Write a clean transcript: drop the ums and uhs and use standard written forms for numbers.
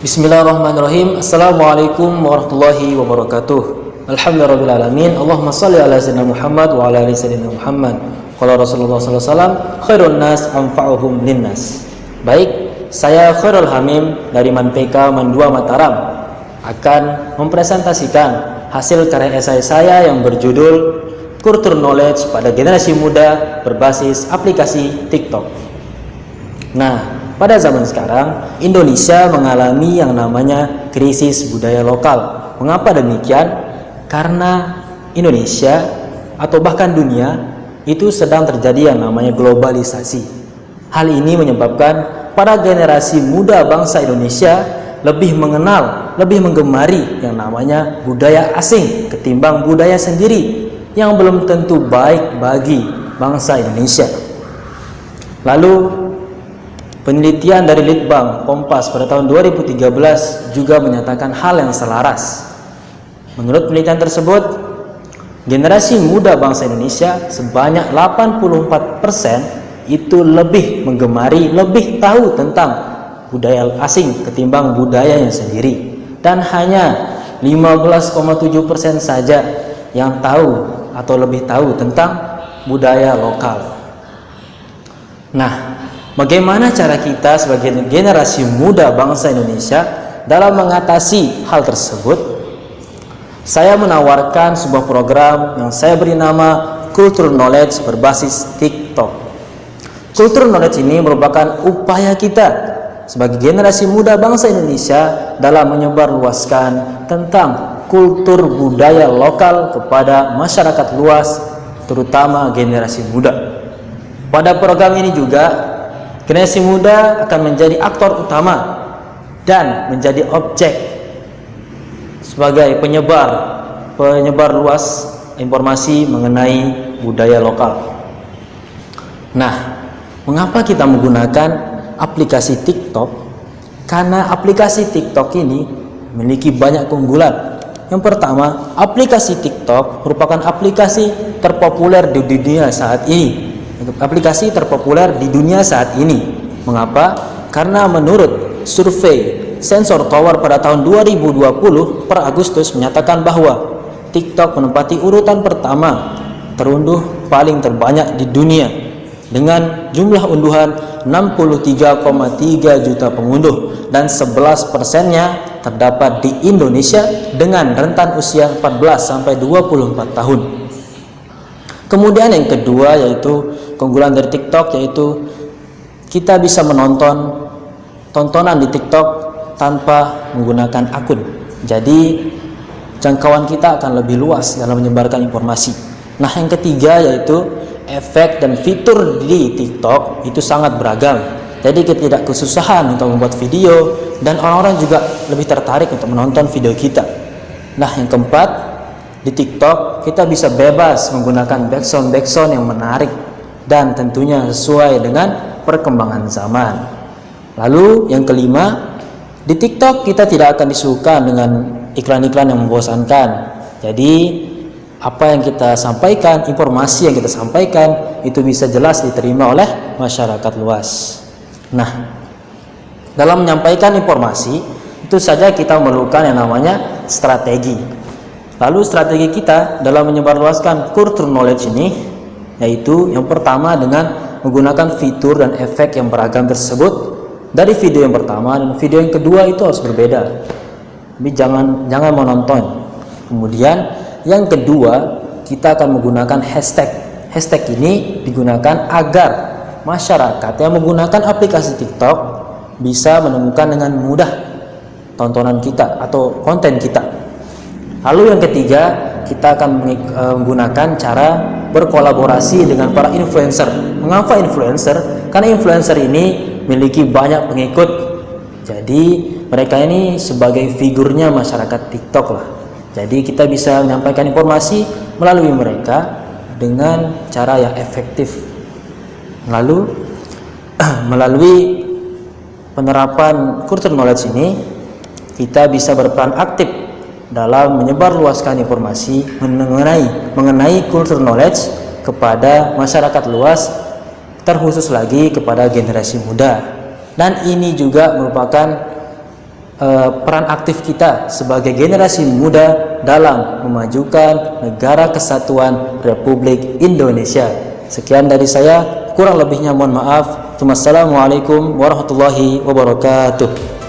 Bismillahirrahmanirrahim. Assalamualaikum warahmatullahi wabarakatuh. Alhamdulillahirrahmanirrahim. Allahumma salli ala sayyidina Muhammad wa ala ali sayyidina Muhammad. Qala Rasulullah sallallahu alaihi wasallam, khairun nas anfa'uhum linnas. Baik, saya Khairul Hamim dari Manpeka Mandua Mataram akan mempresentasikan hasil karya esai saya yang berjudul Culture Knowledge pada generasi muda berbasis aplikasi TikTok. Nah, pada zaman sekarang, Indonesia mengalami yang namanya krisis budaya lokal. Mengapa demikian? Karena Indonesia atau bahkan dunia itu sedang terjadi yang namanya globalisasi. Hal ini menyebabkan para generasi muda bangsa Indonesia lebih mengenal, lebih menggemari yang namanya budaya asing ketimbang budaya sendiri yang belum tentu baik bagi bangsa Indonesia. Lalu, penelitian dari Litbang Kompas pada tahun 2013 juga menyatakan hal yang selaras. Menurut penelitian tersebut, generasi muda bangsa Indonesia sebanyak 84% itu lebih menggemari, lebih tahu tentang budaya asing ketimbang budayanya sendiri. Dan hanya 15,7% saja yang tahu atau lebih tahu tentang budaya lokal. Nah, bagaimana cara kita sebagai generasi muda bangsa Indonesia dalam mengatasi hal tersebut? Saya menawarkan sebuah program yang saya beri nama Culture Knowledge berbasis TikTok. Culture Knowledge ini merupakan upaya kita sebagai generasi muda bangsa Indonesia dalam menyebarluaskan tentang kultur budaya lokal kepada masyarakat luas, terutama generasi muda. Pada program ini juga generasi muda akan menjadi aktor utama dan menjadi objek sebagai penyebar luas informasi mengenai budaya lokal. Nah, mengapa kita menggunakan aplikasi TikTok? Karena aplikasi TikTok ini memiliki banyak keunggulan. Yang pertama, aplikasi TikTok merupakan aplikasi terpopuler di dunia saat ini. Aplikasi terpopuler di dunia saat ini. Mengapa? Karena menurut survei Sensor Tower pada tahun 2020 per Agustus menyatakan bahwa TikTok menempati urutan pertama terunduh paling terbanyak di dunia dengan jumlah unduhan 63,3 juta pengunduh dan 11%-nya terdapat di Indonesia dengan rentan usia 14 sampai 24 tahun. Kemudian yang kedua yaitu keunggulan dari TikTok, yaitu kita bisa menonton tontonan di TikTok tanpa menggunakan akun. Jadi jangkauan kita akan lebih luas dalam menyebarkan informasi. Nah, yang ketiga yaitu efek dan fitur di TikTok itu sangat beragam. Jadi kita tidak kesusahan untuk membuat video dan orang-orang juga lebih tertarik untuk menonton video kita. Nah, yang keempat, di TikTok kita bisa bebas menggunakan background yang menarik dan tentunya sesuai dengan perkembangan zaman. Lalu yang kelima, di TikTok kita tidak akan disuguhkan dengan iklan-iklan yang membosankan. Jadi apa yang kita sampaikan, informasi yang kita sampaikan itu bisa jelas diterima oleh masyarakat luas. Nah, dalam menyampaikan informasi itu saja kita memerlukan yang namanya strategi. Lalu strategi kita dalam menyebarluaskan culture knowledge ini yaitu yang pertama dengan menggunakan fitur dan efek yang beragam tersebut dari video yang pertama, dan video yang kedua itu harus berbeda. Tapi jangan menonton. Kemudian yang kedua, kita akan menggunakan hashtag. Hashtag ini digunakan agar masyarakat yang menggunakan aplikasi TikTok bisa menemukan dengan mudah tontonan kita atau konten kita. Lalu yang ketiga, kita akan menggunakan cara berkolaborasi dengan para influencer. Mengapa influencer? Karena influencer ini memiliki banyak pengikut. Jadi mereka ini sebagai figurnya masyarakat TikTok lah. Jadi kita bisa menyampaikan informasi melalui mereka dengan cara yang efektif. Lalu melalui penerapan culture knowledge ini kita bisa berperan aktif dalam menyebarluaskan informasi mengenai culture knowledge kepada masyarakat luas, terkhusus lagi kepada generasi muda. Dan ini juga merupakan peran aktif kita sebagai generasi muda dalam memajukan Negara Kesatuan Republik Indonesia. Sekian dari saya, kurang lebihnya mohon maaf. Wassalamualaikum warahmatullahi wabarakatuh.